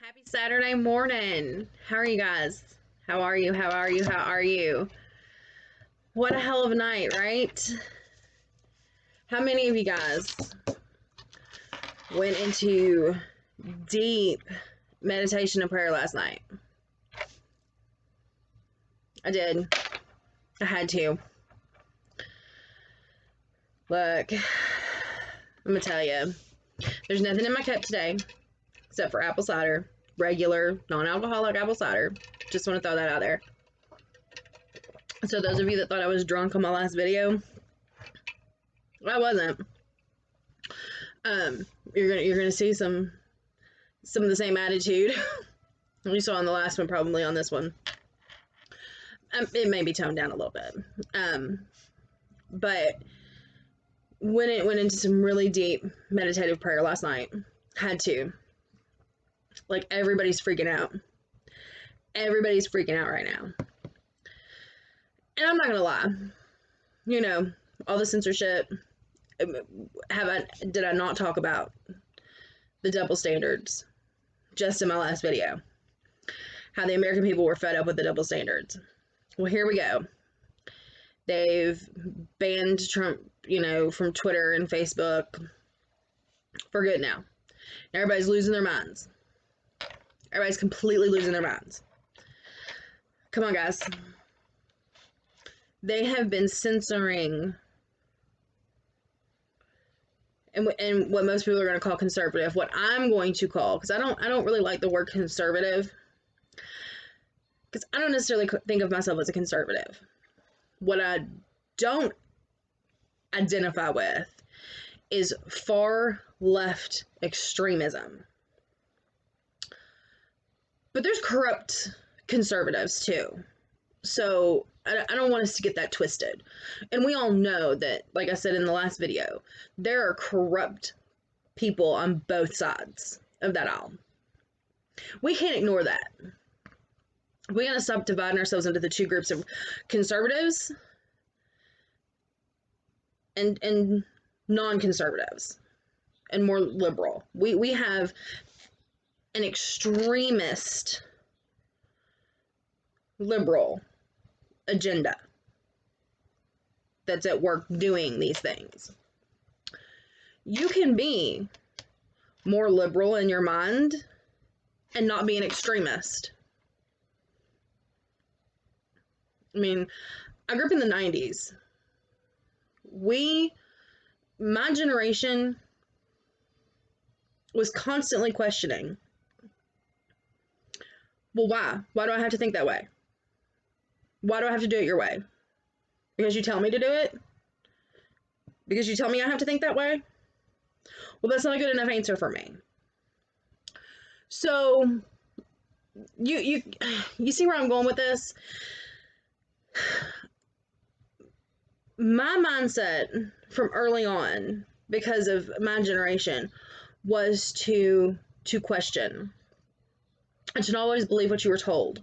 Happy Saturday morning. How are you guys? How are you? How are you? How are you? What a hell of a night, right? How many of you guys went into deep meditation and prayer last night? I did. I had to. Look, I'm gonna tell you, there's nothing in my cup today except for apple cider, regular, non-alcoholic apple cider. Just want to throw that out there. So those of you that thought I was drunk on my last video, I wasn't. You're gonna see some of the same attitude you saw on the last one, probably on this one. It may be toned down a little bit. But when it went into some really deep meditative prayer last night, had to. Like, everybody's freaking out. Everybody's freaking out right now. And I'm not gonna lie. You know, all the censorship. Did I not talk about the double standards just in my last video? How the American people were fed up with the double standards. Well, here we go. They've banned Trump, from Twitter and Facebook for good now. Everybody's losing their minds. Everybody's completely losing their minds. Come on, guys. They have been censoring and what most people are going to call conservative, what I'm going to call, because I don't really like the word conservative, because I don't necessarily think of myself as a conservative. What I don't identify with is far left extremism. But there's corrupt conservatives too. So I don't want us to get that twisted. And we all know that, like I said in the last video, there are corrupt people on both sides of that aisle. We can't ignore that. We gotta stop dividing ourselves into the two groups of conservatives and non-conservatives and more liberal. We have an extremist liberal agenda that's at work doing these things. You can be more liberal in your mind and not be an extremist. I mean, I grew up in the 90s. My generation was constantly questioning, well, why? Why do I have to think that way? Why do I have to do it your way? Because you tell me to do it? Because you tell me I have to think that way? Well, that's not a good enough answer for me. So, you see where I'm going with this? My mindset from early on, because of my generation, was to question. I should always believe what you were told.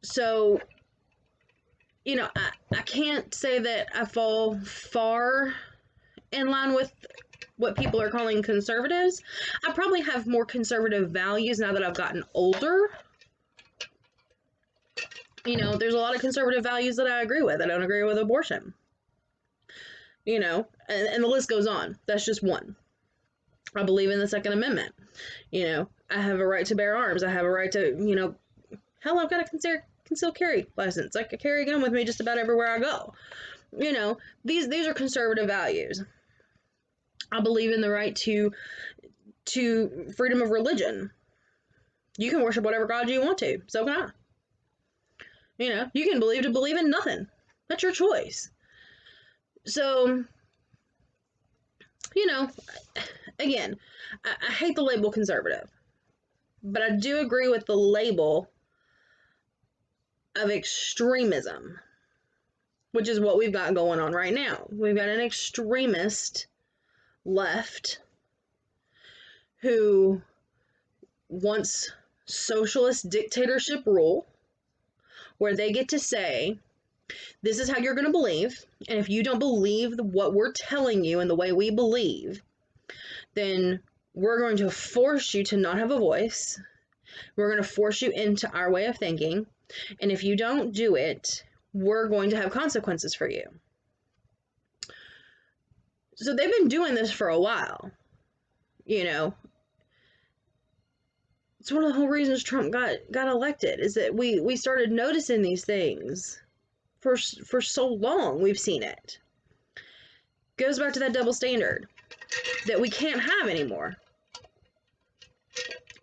So, I can't say that I fall far in line with what people are calling conservatives. I probably have more conservative values now that I've gotten older. There's a lot of conservative values that I agree with. I don't agree with abortion. And the list goes on. That's just one. I believe in the Second Amendment. I have a right to bear arms. I have a right to, hell, I've got a concealed carry license. I can carry a gun with me just about everywhere I go. These are conservative values. I believe in the right to freedom of religion. You can worship whatever God you want to. So can I. You can believe in nothing. That's your choice. So, again, I hate the label conservative, but I do agree with the label of extremism, which is what we've got going on right now. We've got an extremist left who wants socialist dictatorship rule, where they get to say, this is how you're going to believe, and if you don't believe what we're telling you and the way we believe, then We're going to force you to not have a voice. We're going to force you into our way of thinking. And if you don't do it, we're going to have consequences for you. So they've been doing this for a while. You know, it's one of the whole reasons Trump got elected, is that we started noticing these things for so long. We've seen it. Goes back to that double standard that we can't have anymore.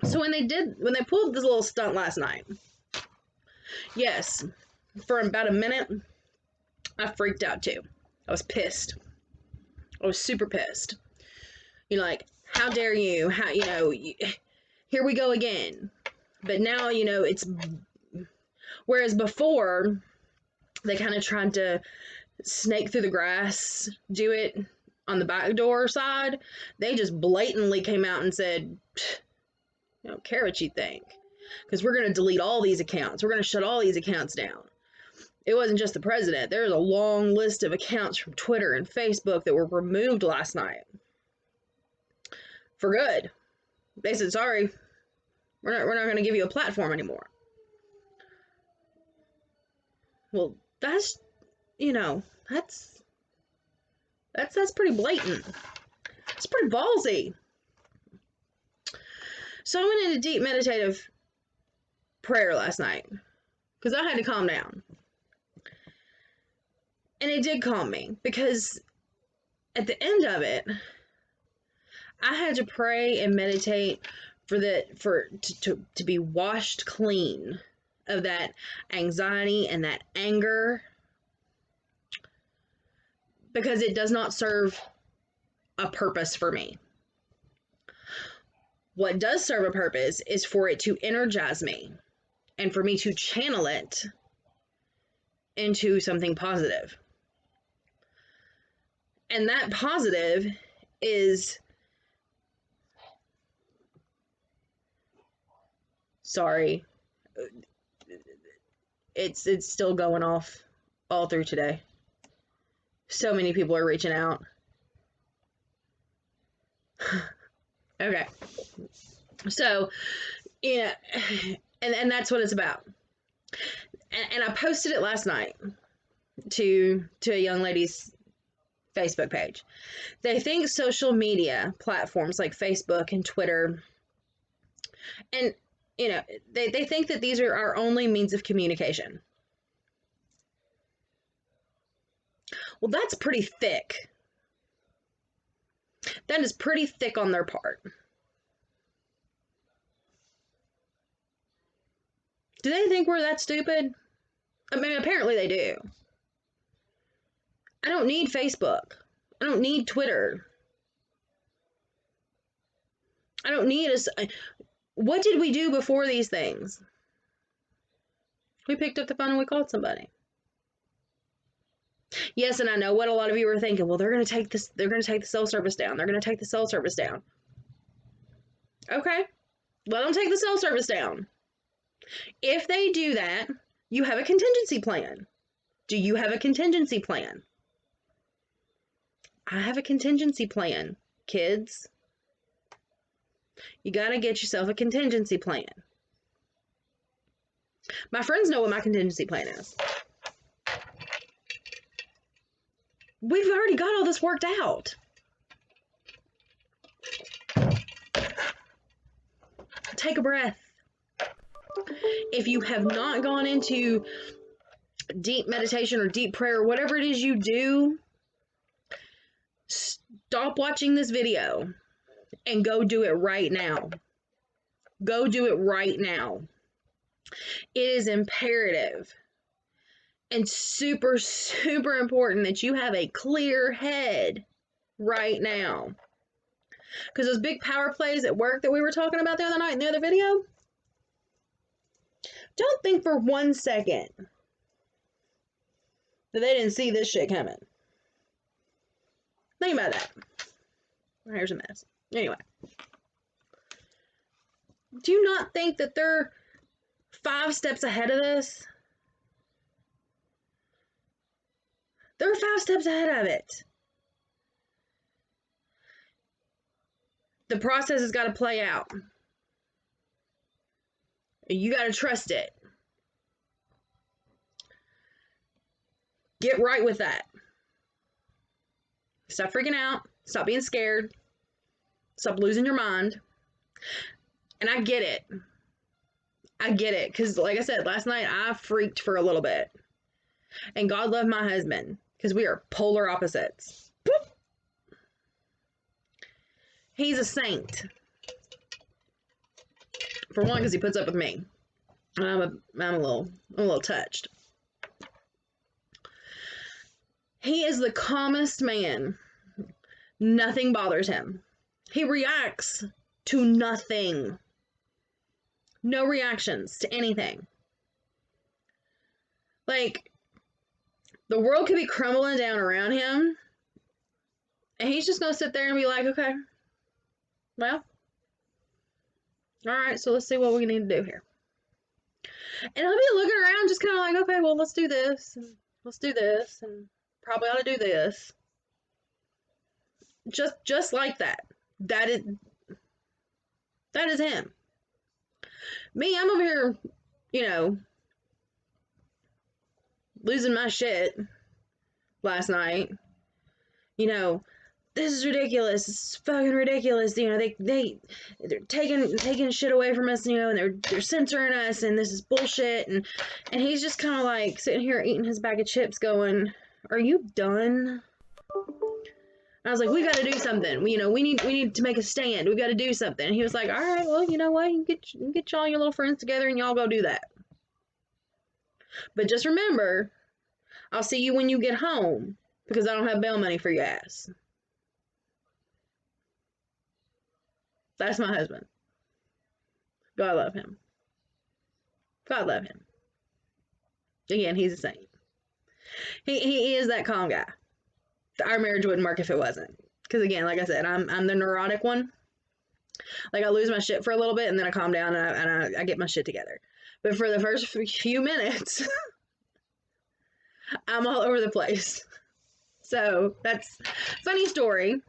So when they pulled this little stunt last night, yes, for about a minute, I freaked out too. I was pissed. I was super pissed. You're like, how dare you? How, you know, here we go again. But now, you know, it's, whereas before, they kind of tried to snake through the grass, do it on the back door side. They just blatantly came out and said, I don't care what you think, because we're going to delete all these accounts. We're going to shut all these accounts down. It wasn't just the president. There's a long list of accounts from Twitter and Facebook that were removed last night. For good. They said, sorry, we're not going to give you a platform anymore. Well, that's, you know, that's pretty blatant. It's pretty ballsy. So I went into deep meditative prayer last night because I had to calm down. And it did calm me, because at the end of it, I had to pray and meditate to be washed clean of that anxiety and that anger, because it does not serve a purpose for me. What does serve a purpose is for it to energize me and for me to channel it into something positive. And that positive is, sorry, it's still going off all through today. So many people are reaching out. Okay. So, yeah, and that's what it's about. And I posted it last night to a young lady's Facebook page. They think social media platforms like Facebook and Twitter, and, you know, they think that these are our only means of communication. Well, that's pretty thick. That is pretty thick on their part. Do they think we're that stupid? I mean, apparently they do. I don't need Facebook. I don't need Twitter. I don't need a... What did we do before these things? We picked up the phone and we called somebody. Yes, and I know what a lot of you are thinking. Well, they're going to take the cell service down. They're going to take the cell service down. Okay. Let them take the cell service down. If they do that, you have a contingency plan. Do you have a contingency plan? I have a contingency plan, kids. You gotta get yourself a contingency plan. My friends know what my contingency plan is. We've already got all this worked out. Take a breath. If you have not gone into deep meditation or deep prayer, whatever it is you do, stop watching this video and go do it right now. Go do it right now. It is imperative and super, super important that you have a clear head right now. Because those big power plays at work that we were talking about the other night in the other video, don't think for 1 second that they didn't see this shit coming. Think about that. Here's a mess. Anyway. Do you not think that they're 5 steps ahead of this? They're 5 steps ahead of it. The process has got to play out. You got to trust it. Get right with that. Stop freaking out. Stop being scared. Stop losing your mind. And I get it. I get it. Because, like I said, last night I freaked for a little bit. And God loved my husband. Because we are polar opposites. Boop. He's a saint. For one, because he puts up with me. And I'm a little touched. He is the calmest man. Nothing bothers him. He reacts to nothing. No reactions to anything. Like, the world could be crumbling down around him, and he's just going to sit there and be like, okay, well, all right, so let's see what we need to do here. And he'll be looking around just kind of like, okay, well, let's do this, and let's do this, and probably ought to do this. Just like that. That is him. Me, I'm over here, you know, losing my shit last night. You know, this is ridiculous. It's fucking ridiculous. You know, they're taking shit away from us, you know, and they're censoring us, and this is bullshit. And he's just kind of like sitting here eating his bag of chips going, are you done? I was like, we got to do something. You know, we need to make a stand. We got to do something. And he was like, all right, well, you know what? You can get y'all your little friends together and y'all go do that. But just remember, I'll see you when you get home because I don't have bail money for your ass. That's my husband. God love him. God love him. Again, he's a saint. He is that calm guy. Our marriage wouldn't work if it wasn't. Because again, like I said, I'm the neurotic one. Like, I lose my shit for a little bit and then I calm down and I get my shit together. But for the first few minutes, I'm all over the place. So that's a funny story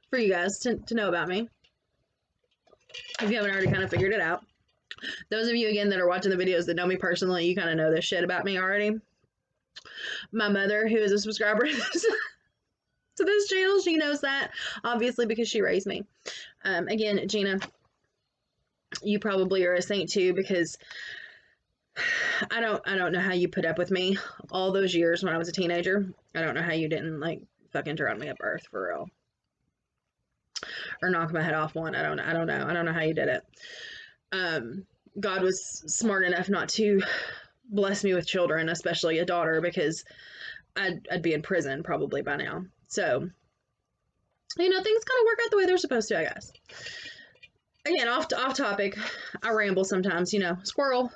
for you guys to know about me. If you haven't already kind of figured it out. Those of you, again, that are watching the videos that know me personally, you kind of know this shit about me already. My mother, who is a subscriber to this channel, she knows that, obviously, because she raised me. Again, Gina, you probably are a saint too, because I don't know how you put up with me all those years when I was a teenager. I don't know how you didn't, like, fucking drown me up earth, for real. Or knock my head off one. I don't know how you did it. God was smart enough not to bless me with children, especially a daughter, because I'd be in prison probably by now. So, you know, things kind of work out the way they're supposed to, I guess. Again, off topic. I ramble sometimes, you know, squirrel.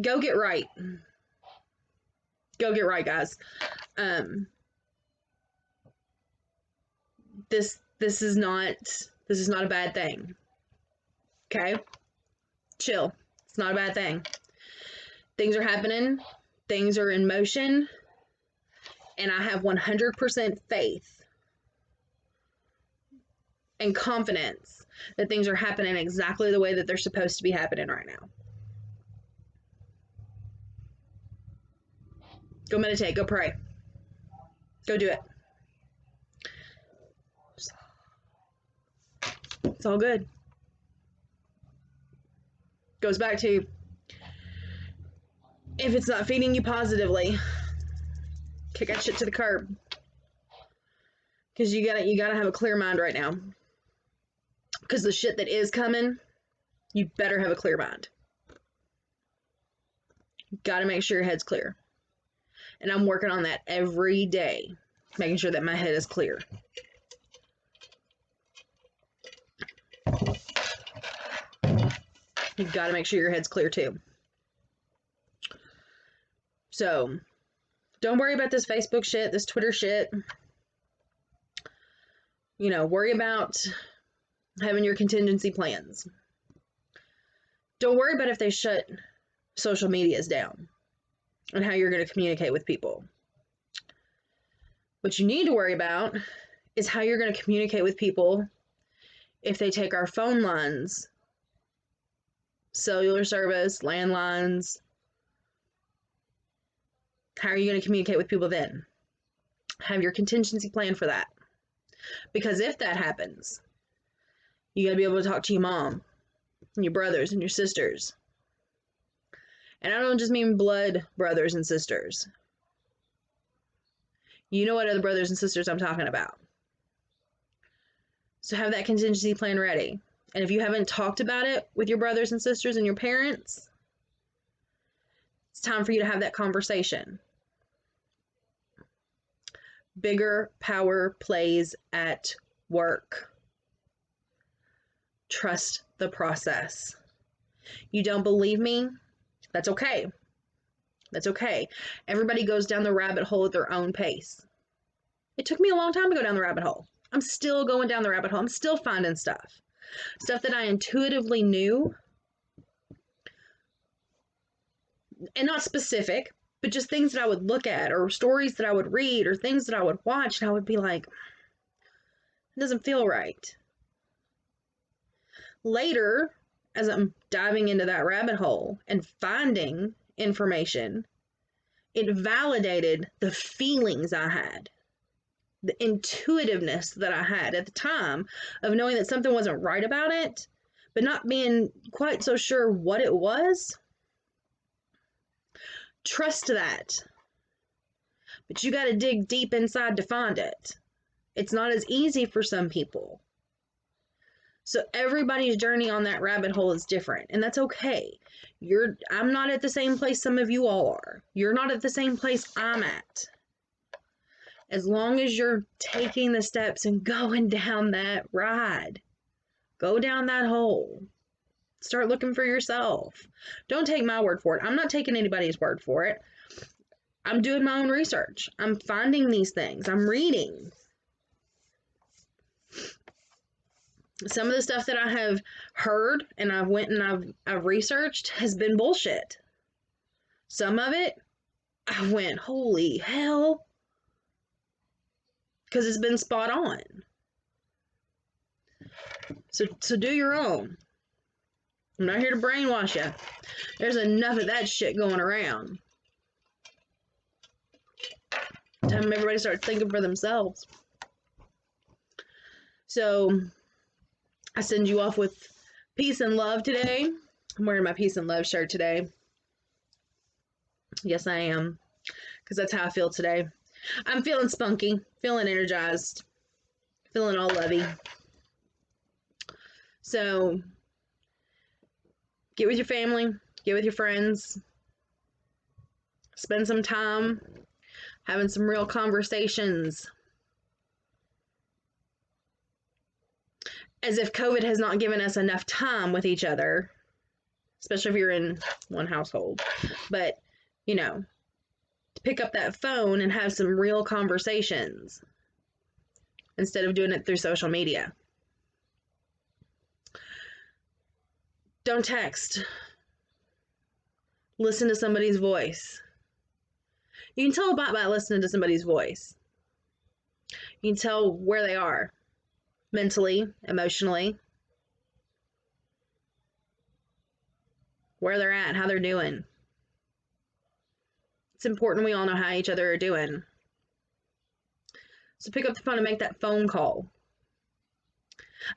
Go get right. Go get right, guys. This is not a bad thing. Okay? Chill. It's not a bad thing. Things are happening. Things are in motion. And I have 100% faith and confidence that things are happening exactly the way that they're supposed to be happening right now. Go meditate. Go pray. Go do it. It's all good. Goes back to, if it's not feeding you positively, kick that shit to the curb. Because you gotta have a clear mind right now. Because the shit that is coming, you better have a clear mind. You gotta make sure your head's clear. And I'm working on that every day, making sure that my head is clear. You've got to make sure your head's clear too. So, don't worry about this Facebook shit, this Twitter shit. You know, worry about having your contingency plans. Don't worry about if they shut social medias down and how you're going to communicate with people. What you need to worry about is how you're going to communicate with people if they take our phone lines, cellular service, landlines. How are you going to communicate with people then? Have your contingency plan for that. Because if that happens, you got to be able to talk to your mom and your brothers and your sisters. And I don't just mean blood brothers and sisters. You know what other brothers and sisters I'm talking about. So have that contingency plan ready. And if you haven't talked about it with your brothers and sisters and your parents, it's time for you to have that conversation. Bigger power plays at work. Trust the process. You don't believe me? That's okay. That's okay. Everybody goes down the rabbit hole at their own pace. It took me a long time to go down the rabbit hole. I'm still going down the rabbit hole. I'm still finding stuff. Stuff that I intuitively knew. And not specific, but just things that I would look at, or stories that I would read, or things that I would watch, and I would be like, it doesn't feel right. Later, as I'm diving into that rabbit hole and finding information, it validated the feelings I had, the intuitiveness that I had at the time of knowing that something wasn't right about it, but not being quite so sure what it was. Trust that. But you got to dig deep inside to find it. It's not as easy for some people. So everybody's journey on that rabbit hole is different, and that's okay. I'm not at the same place some of you all are. You're not at the same place I'm at. As long as you're taking the steps and going down that ride, go down that hole. Start looking for yourself. Don't take my word for it. I'm not taking anybody's word for it. I'm doing my own research. I'm finding these things. I'm reading. Some of the stuff that I have heard and I've went and I've researched has been bullshit. Some of it, I went, holy hell, because it's been spot on. So do your own. I'm not here to brainwash you. There's enough of that shit going around. Time everybody starts thinking for themselves. So I send you off with peace and love today. I'm wearing my peace and love shirt today. Yes, I am. Because that's how I feel today. I'm feeling spunky, feeling energized, feeling all lovey. So get with your family, get with your friends, spend some time having some real conversations. As if COVID has not given us enough time with each other, especially if you're in one household. But, you know, to pick up that phone and have some real conversations instead of doing it through social media. Don't text. Listen to somebody's voice. You can tell a lot by listening to somebody's voice. You can tell where they are. Mentally, emotionally, where they're at, how they're doing. It's important we all know how each other are doing. So pick up the phone and make that phone call.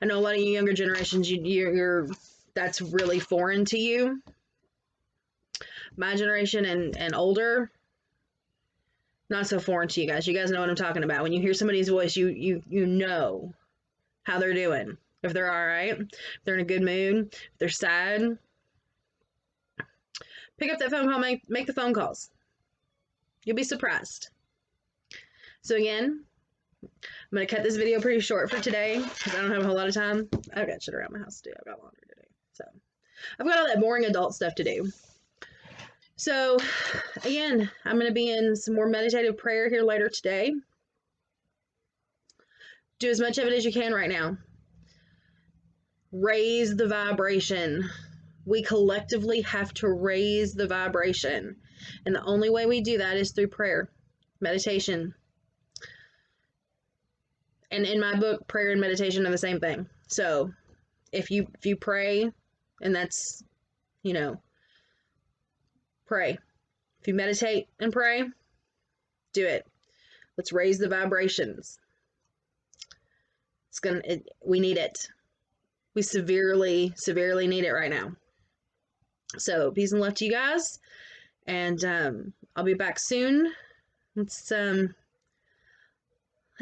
I know a lot of you younger generations, you're that's really foreign to you. My generation and older, not so foreign to you guys. You guys know what I'm talking about. When you hear somebody's voice, you know how they're doing, if they're all right, if they're in a good mood, if they're sad. Pick up that phone call, make the phone calls. You'll be surprised. So again, I'm going to cut this video pretty short for today because I don't have a whole lot of time. I've got shit around my house to do. I've got laundry to do. So I've got all that boring adult stuff to do. So again, I'm going to be in some more meditative prayer here later today. Do as much of it as you can right now. Raise the vibration. We collectively have to raise the vibration. And the only way we do that is through prayer, meditation. And in my book, prayer and meditation are the same thing. So if you pray, and that's, you know, pray. If you meditate and pray, do it. Let's raise the vibrations. We need it. We severely need it right now. So peace and love to you guys, and I'll be back soon. Let's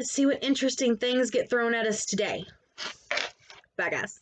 see what interesting things get thrown at us today. Bye, guys.